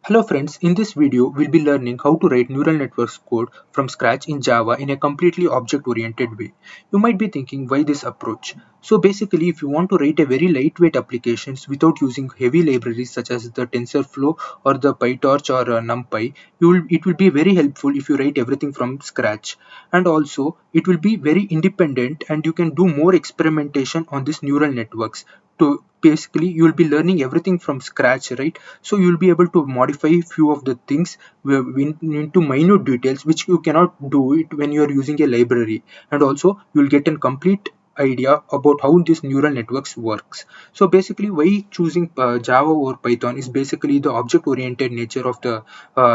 Hello friends, in this video we'll be learning how to write neural networks code from scratch in Java in a completely object-oriented way. You might be thinking, why this approach? So basically, if you want to write a very lightweight applications without using heavy libraries such as the TensorFlow or the Pytrouch or NumPy, it will be very helpful if you write everything from scratch. And also, it will be very independent and you can do more experimentation on these neural networks. To basically, you will be learning everything from scratch, right? So you will be able to modify few of the things into minute details which you cannot do it when you are using a library, and also you will get a complete idea about how this neural networks works. So basically, why choosing Java over Python is basically the object oriented nature of the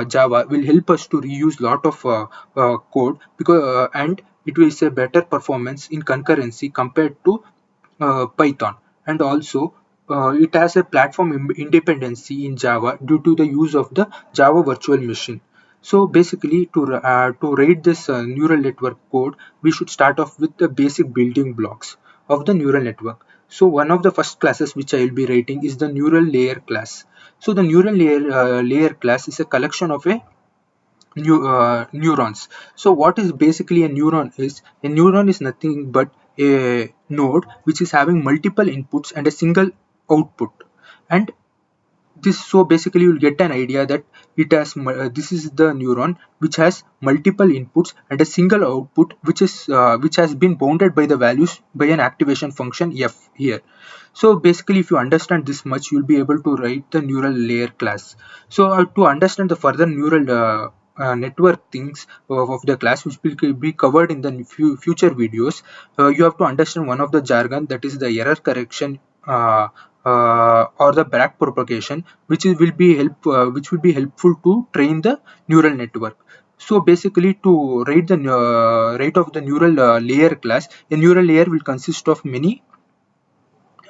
Java will help us to reuse lot of code because and it will say better performance in concurrency compared to Python. And also it has a platform independency in Java due to the use of the Java virtual machine. So basically, to write this neural network code, we should start off with the basic building blocks of the neural network. So one of the first classes which I will be writing is the neural layer class. So the neural layer class is a collection of neurons. So what is basically a neuron is? A neuron is nothing but a node which is having multiple inputs and a single output. And this, so basically you'll get an idea that it has this is the neuron which has multiple inputs and a single output, which has been bounded by the values by an activation function f here. So basically, if you understand this much, you'll be able to write the neural layer class. So to understand the further neural network things of the class, which will be covered in the future videos, you have to understand one of the jargon, that is the error correction or the back propagation, which will be helpful to train the neural network. So basically, to write the write of the neural layer class, a neural layer will consist of many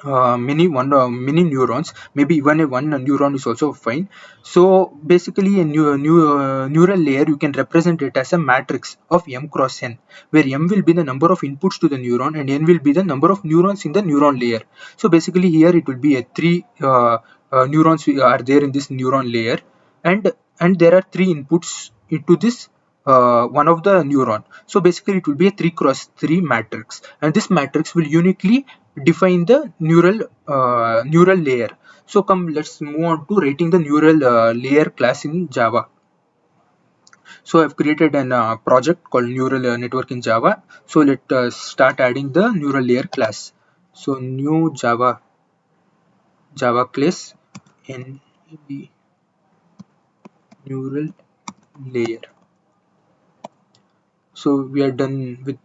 neurons. Maybe even one neuron is also fine. So basically, a neural layer, you can represent it as a matrix of m cross n, where m will be the number of inputs to the neuron and n will be the number of neurons in the neuron layer. So basically, here it will be a three neurons are there in this neuron layer, and there are three inputs into this one of the neuron. So basically, it will be a 3 cross 3 matrix, and this matrix will uniquely define the neural layer. So come, let's move on to writing the neural layer class in Java. So I've created an project called neural network in Java. So let us start adding the neural layer class. So new Java class in neural layer. So we are done with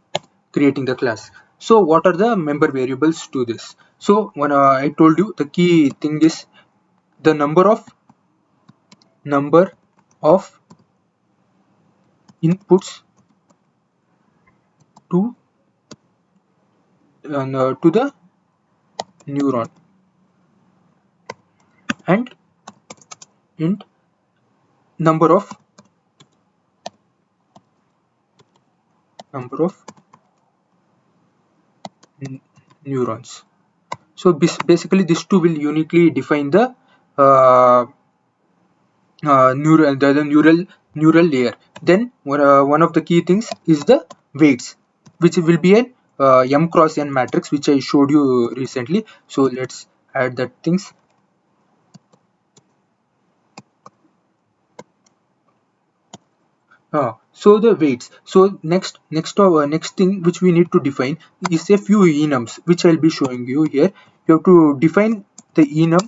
creating the class. So what are the member variables to this? So when I told you, the key thing is the number of inputs to the neuron, and int number of neurons. So basically, these two will uniquely define the neural layer. Then one of the key things is the weights, which will be an m cross n matrix, which I showed you recently. So let's add that things. So the weights. So next thing which we need to define is a few enums, which I'll be showing you here. You have to define the enum,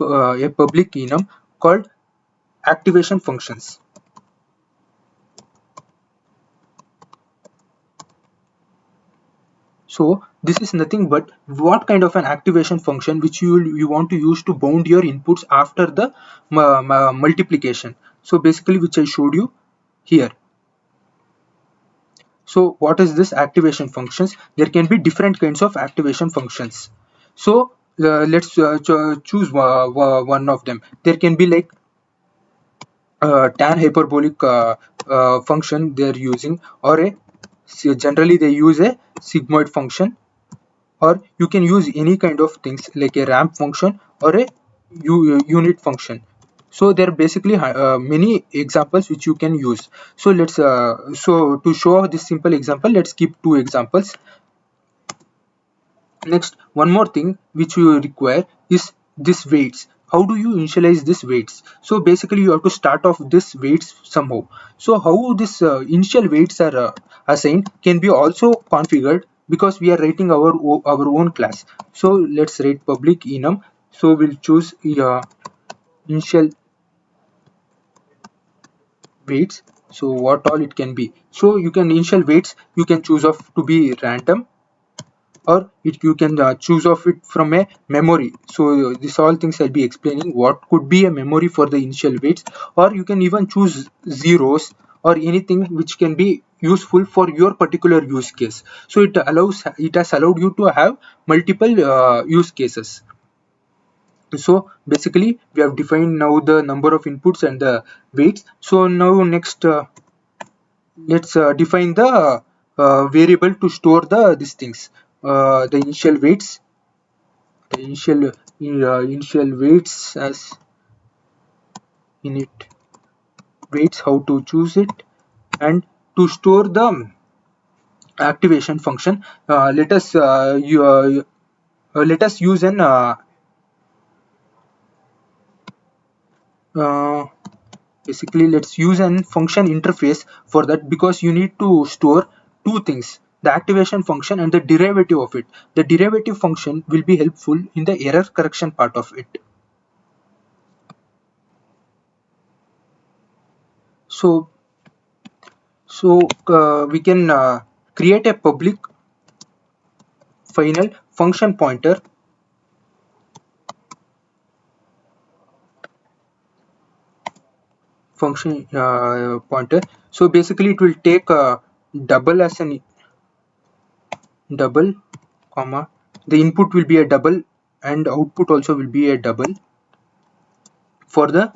a public enum called activation functions. So this is nothing but what kind of an activation function which you want to use to bound your inputs after the multiplication. So basically, which I showed you here. So what is this activation functions? There can be different kinds of activation functions. So let's choose one of them. There can be like tan hyperbolic function they are using, or generally they use a sigmoid function, or you can use any kind of things like a ramp function or a unit function. So there are basically many examples which you can use. So let's so to show this simple example, let's keep two examples. Next, one more thing which you require is this weights. How do you initialize this weights? So basically you have to start off this weights somehow. So how this initial weights are assigned can be also configured, because we are writing our own class. So let's write public enum. So we'll choose initial weights. So what all it can be. So you can initial weights you can choose of to be random, or you can choose of it from a memory. So this all things I'll be explaining what could be a memory for the initial weights, or you can even choose zeros or anything which can be useful for your particular use case. So it has allowed you to have multiple use cases. So basically we have defined now the number of inputs and the weights. So now next let's define the variable to store the these things, the initial weights, the initial weights as init weights, how to choose it, and to store the activation function. Let us use an uh, basically let's use an function interface for that, because you need to store two things, the activation function and the derivative of it. The derivative function will be helpful in the error correction part of it. So so we can create a public final function pointer. So basically it will take a double as an double, comma, the input will be a double and output also will be a double for the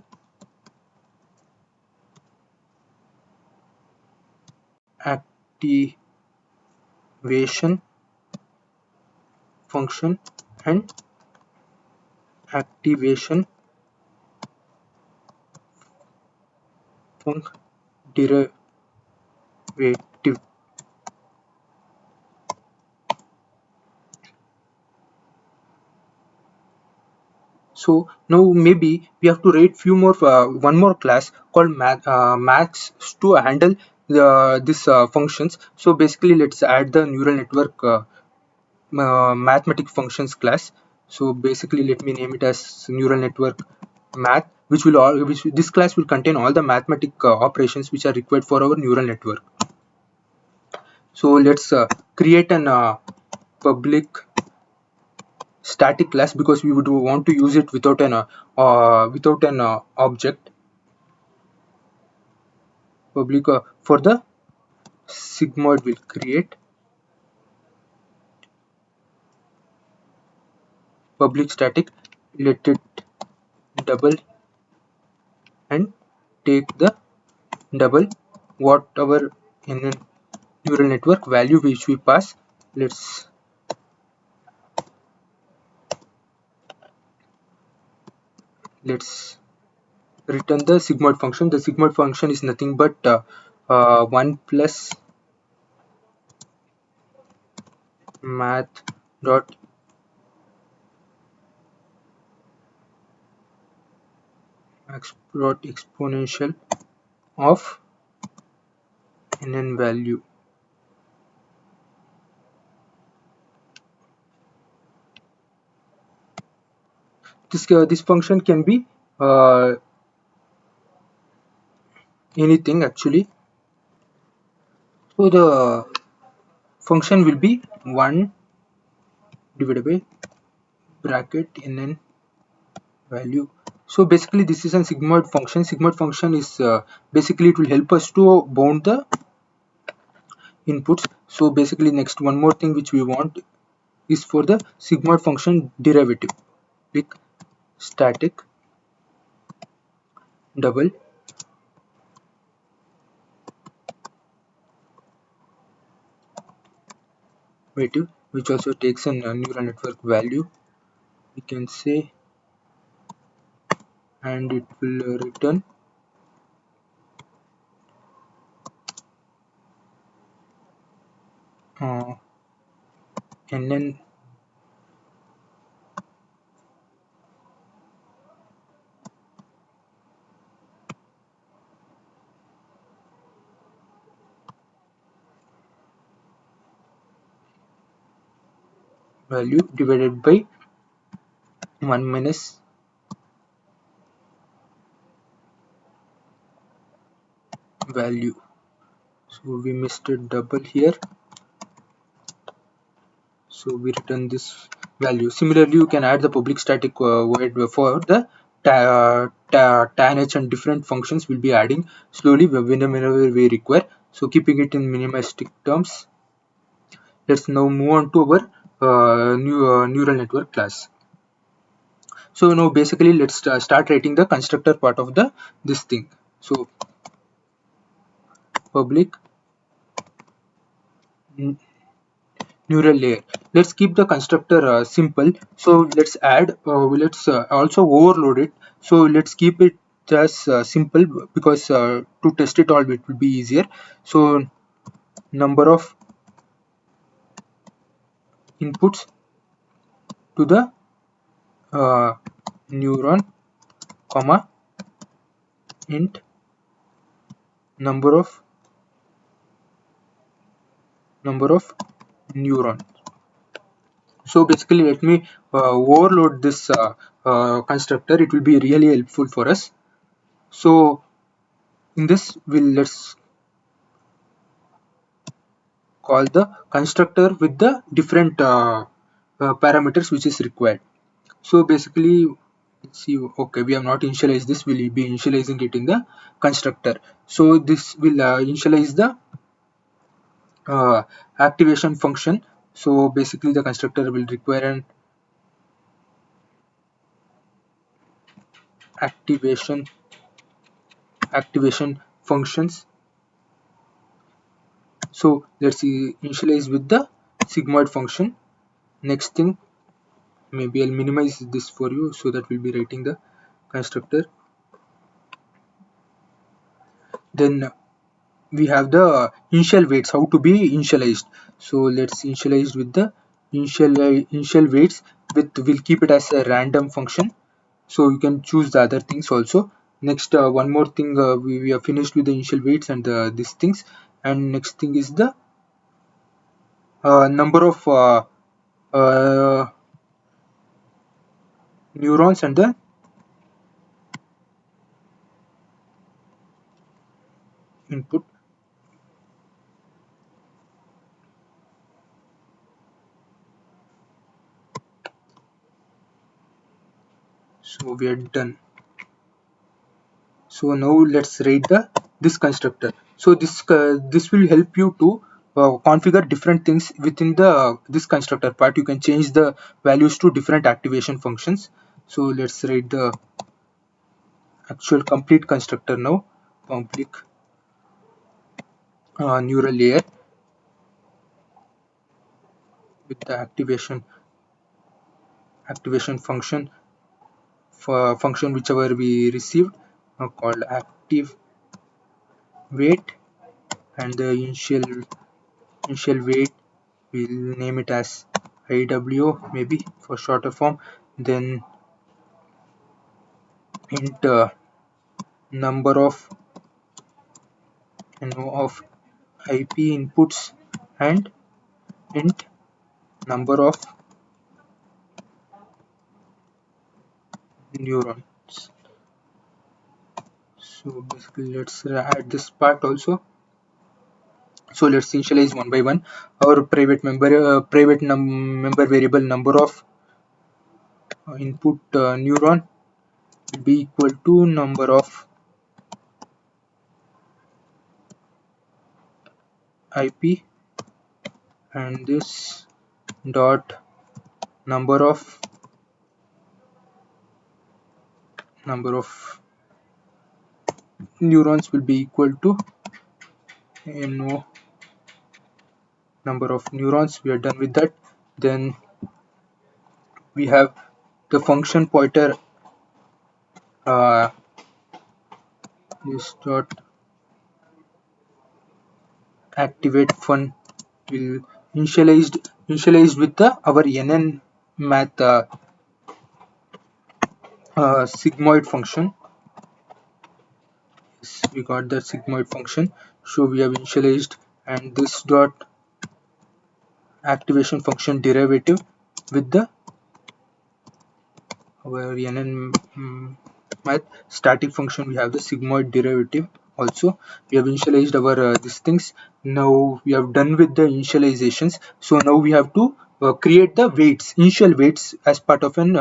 activation function and activation func derivative. So now maybe we have to write few more one more class called max to handle this functions. So basically let's add the neural network mathematic functions class. So basically let me name it as neural network math, which will all which this class will contain all the mathematic operations which are required for our neural network. So let's create an public static class, because we would want to use it without an object. Public for the Sigmoid will create public static, let it double and take the double whatever in a neural network value which we pass. Let's return the Sigmoid function. The Sigmoid function is nothing but 1 plus math dot exponential of nn value. This function can be anything actually. So the function will be 1 divided by bracket nn value. So basically this is a sigmoid function. Sigmoid function is basically it will help us to bound the inputs. So basically next one more thing which we want is for the sigmoid function derivative. Click static double derivative, which also takes a neural network value. We can say and it will return nn value divided by 1 minus value. So we missed a double here, so we return this value. Similarly, you can add the public static void for the tan h, and different functions will be adding slowly whenever we require. So keeping it in minimalistic terms, let's now move on to our neural network class. So now basically let's start writing the constructor part of the this thing. So public neural layer. Let's keep the constructor simple. So let's also overload it. So let's keep it just simple, because to test it all it will be easier. So number of inputs to the uh, neuron, comma, int number of neuron. So basically let me overload this constructor. It will be really helpful for us. So in this, let's call the constructor with the different parameters which is required. So basically, let's see, okay, we have not initialized this. We'll be initializing it in the constructor. So this will initialize the activation function. So basically the constructor will require an activation functions. So let's see, initialize with the sigmoid function. Next thing, maybe I'll minimize this for you so that we'll be writing the constructor. Then we have the initial weights, how to be initialized. So let's initialize with the initial weights with, we'll keep it as a random function, so you can choose the other things also. Next, one more thing, we are finished with the initial weights and these things, and next thing is the number of neurons and the input. So we are done. So now let's write this constructor. So this will help you to configure different things within the this constructor part. You can change the values to different activation functions. So let's write the actual complete constructor now. Complete neural layer with the activation function whichever we received, called active weight, and the initial weight, we'll name it as IW maybe for shorter form. Then int number of of IP inputs, and int number of neurons. So basically let's add this part also. So let's initialize one by one. Our member variable number of input neuron will be equal to number of IP, and this dot number of neurons will be equal to no number of neurons. We are done with that. Then we have the function pointer this dot activate fun will initialized with the our NN math sigmoid function. Yes, we got the sigmoid function, so we have initialized, and this dot activation function derivative with the our NN math static function. We have the sigmoid derivative also. We have initialized our these things. Now we have done with the initializations, so now we have to create the weights, initial weights, as part of an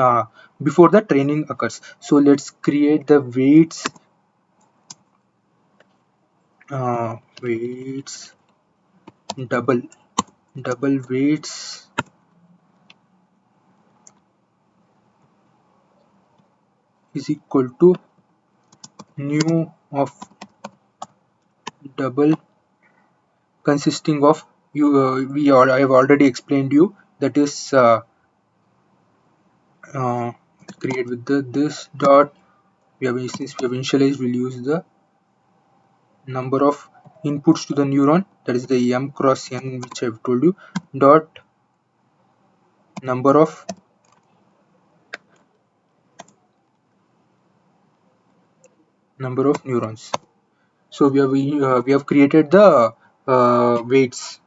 before the training occurs. So let's create the weights, weights double weights is equal to new of double consisting of you I have already explained you, that is uh, create with the this dot. We have, since we have initialized, we'll use the number of inputs to the neuron, that is the m cross n, which I've told you, dot number of neurons. So we have created the weights.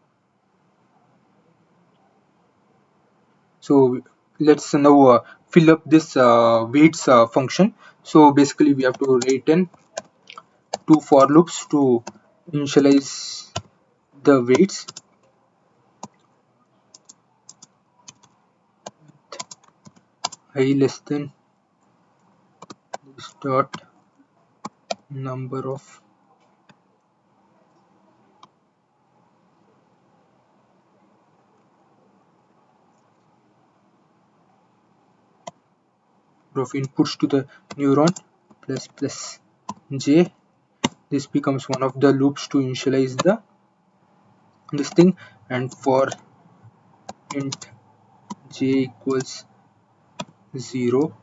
So let's now fill up this weights function. So basically we have to write in two for loops to initialize the weights. I less than this dot number of inputs to the neuron plus j. This becomes one of the loops to initialize the this thing, and for int j equals 0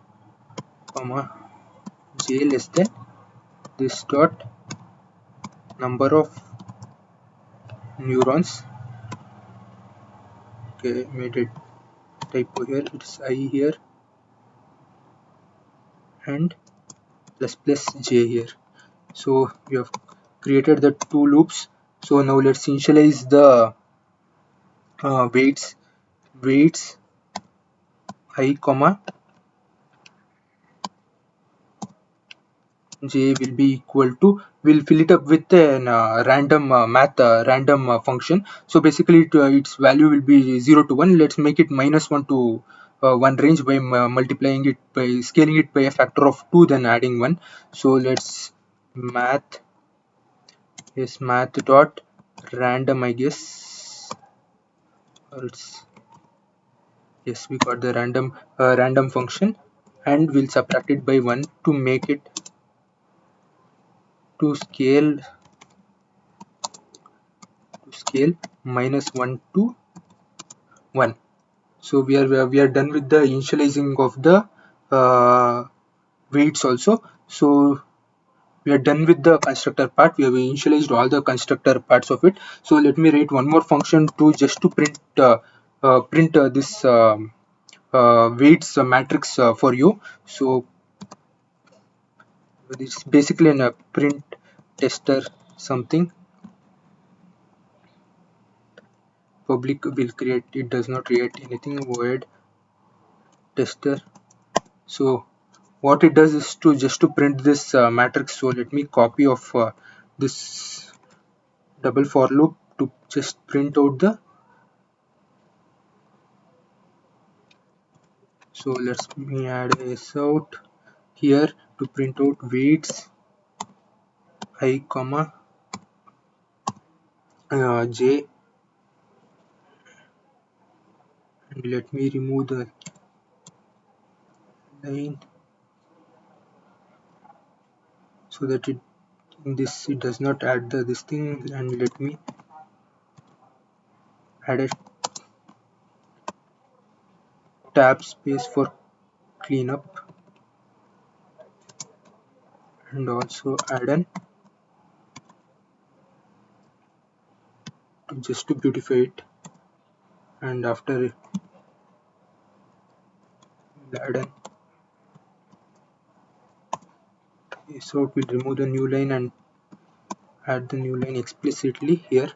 comma j less than this dot number of neurons. Okay, made it typo here, it's I here, and plus j here. So we have created the two loops. So now let's initialize the weights I comma j will be equal to, we'll fill it up with an random math random function. So basically its value will be 0 to 1. Let's make it -1 to 1 range by multiplying it by scaling it by a factor of 2, then adding 1. So let's math, yes, math dot random, I guess, or it's, yes, we got the random function, and we'll subtract it by 1 to make it to scale -1 to 1. So we are done with the initializing of the weights also. So we are done with the constructor part. We have initialized all the constructor parts of it. So let me write one more function to just to print this weights matrix for you. So it's basically a print tester something. Public will create, it does not create anything, void tester. So what it does is to just to print this matrix. So let me copy of this double for loop to just print out the, so let's me add this out here to print out weights I comma j, and let me remove the line so that it in this it does not add the this thing, and let me add a tab space for cleanup. and also add an, just to beautify it, and after add an, so we'll remove the new line and add the new line explicitly here.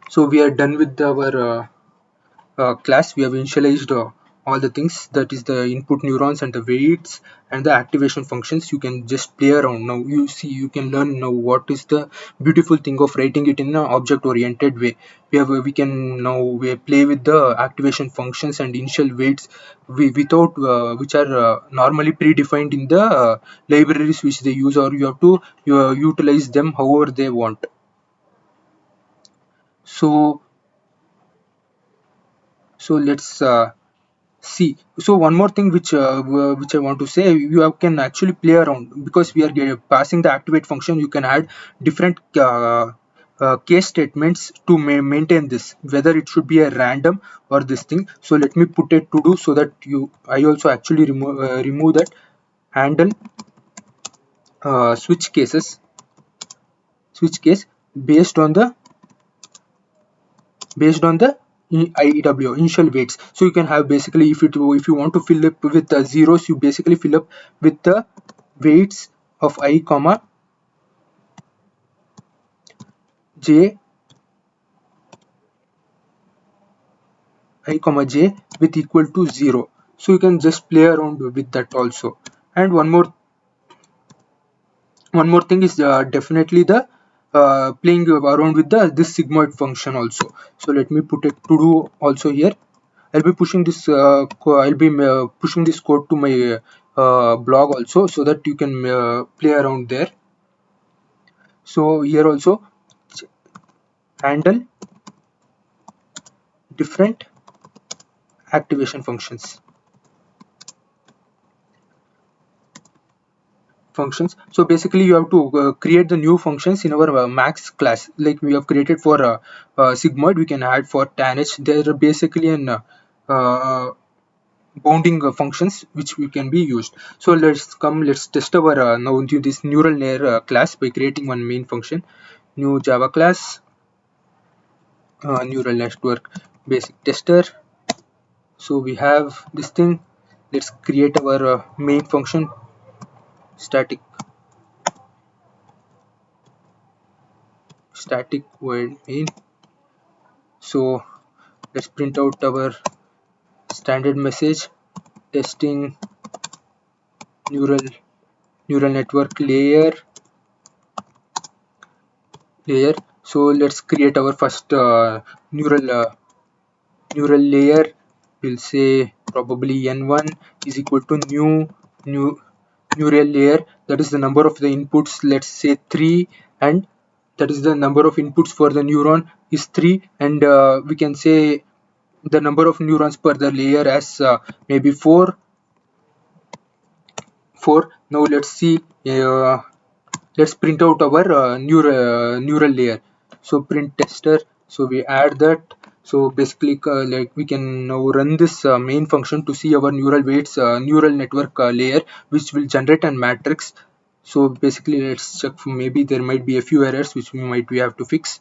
So we are done with our class. We have initialized all the things, that is the input neurons and the weights and the activation functions. You can just play around now. You see, you can learn now what is the beautiful thing of writing it in an object oriented way. We can now play with the activation functions and initial weights without which are normally predefined in the libraries which they use, or you have to utilize them however they want. So let's see. So one more thing which I want to say, can actually play around, because we are passing the activate function. You can add different case statements to maintain this, whether it should be a random or this thing. So let me put it to do, so that I also actually remove that handle switch case based on the IEW initial weights. So you can have, basically, if you want to fill up with the zeros, you basically fill up with the weights of I comma j with equal to 0. So you can just play around with that also. And one more thing is definitely the playing around with this sigmoid function also. So let me put it to do also here. I'll be pushing this pushing this code to my blog also, so that you can play around there. So here also, handle different activation functions. So basically you have to create the new functions in our max class, like we have created for sigmoid. We can add for Tanh. They're basically an bounding functions which we can be used. So let's test our now into this neural layer class by creating one main function, new Java class, neural network basic tester. So we have this thing. Let's create our main function, static void main. So let's print out our standard message, testing neural network layer. So let's create our first neural layer. We'll say probably n1 is equal to new neural layer. That is the number of the inputs, let's say 3, and that is the number of inputs for the neuron is 3, and we can say the number of neurons per the layer as maybe 4. Now let's see, let's print out our neural layer. So print tester. So we add that. So basically like we can now run this main function to see our neural weights neural network layer, which will generate a matrix. So basically let's check for, maybe there might be a few errors which we have to fix.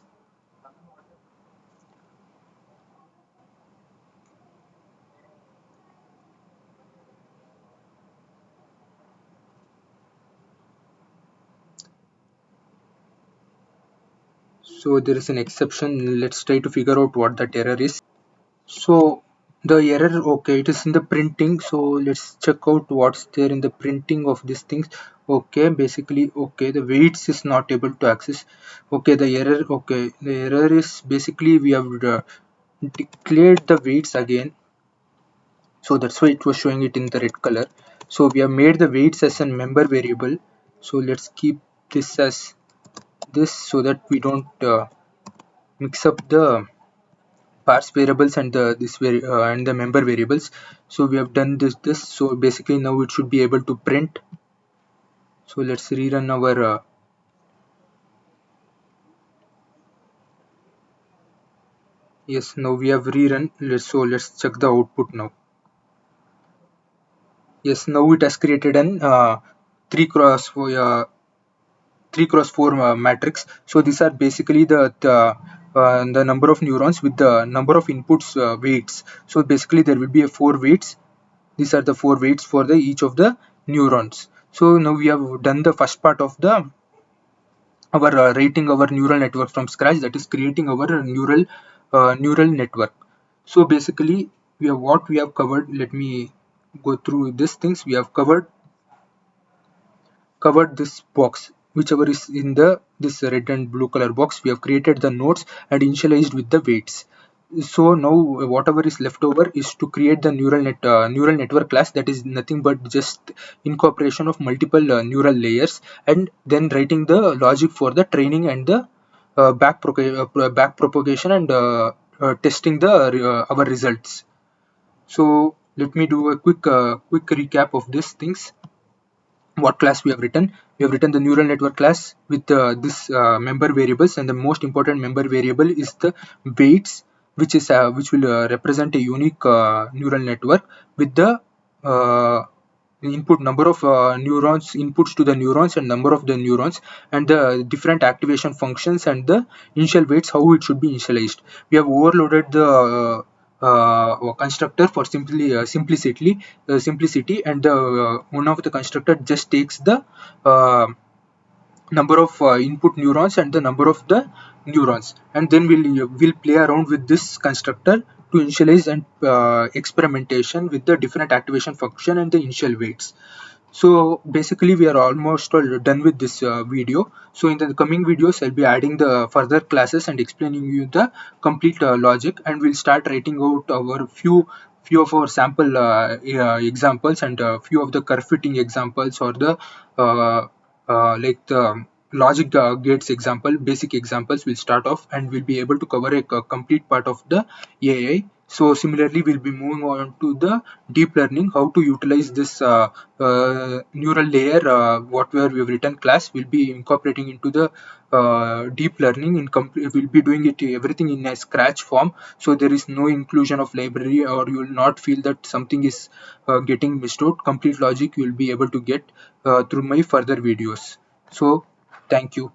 So there is an exception. Let's try to figure out what that error is. So the error, okay, it is in the printing. So let's check out what's there in the printing of these things. Okay, basically, okay, the weights is not able to access. Okay, the error is basically we have declared the weights again. So that's why it was showing it in the red color. So we have made the weights as a member variable. So let's keep this as this, so that we don't mix up the parse variables and and the member variables. So we have done this. So basically now it should be able to print. So let's rerun our yes, now we have rerun. Let's check the output now. Yes, now it has created an 3 cross 3 cross 4 matrix. So these are basically the number of neurons with the number of inputs weights. So basically there will be a 4 weights. These are the 4 weights for the each of the neurons. So now we have done the first part of the our writing our neural network from scratch, that is creating our neural network. So basically what we have covered, let me go through these things. We have covered this box, whichever is in the this red and blue color box. We have created the nodes and initialized with the weights. So now whatever is left over is to create the neural network class, that is nothing but just incorporation of multiple neural layers, and then writing the logic for the training and the back propagation, and testing the our results. So let me do a quick recap of these things. What class we have written? We have written the neural network class with this member variables, and the most important member variable is the weights, which will represent a unique neural network with the uh, input number of neurons, inputs to the neurons, and number of the neurons, and the different activation functions, and the initial weights, how it should be initialized. We have overloaded the constructor for simplicity, and the one of the constructor just takes the uh, number of input neurons and the number of the neurons, and then we'll play around with this constructor to initialize and experimentation with the different activation function and the initial weights. So basically we are almost all done with this video. So in the coming videos I'll be adding the further classes and explaining you the complete logic, and we'll start writing out our few of our sample examples, and few of the curve fitting examples, or the like the logic gates example, basic examples will start off, and we'll be able to cover a complete part of the AI. So similarly we'll be moving on to the deep learning, how to utilize this neural layer, whatever we've written class will be incorporating into the deep learning. We'll be doing it everything in a scratch form, so there is no inclusion of library, or you will not feel that something is getting missed out. Complete logic you will be able to get through my further videos. So thank you.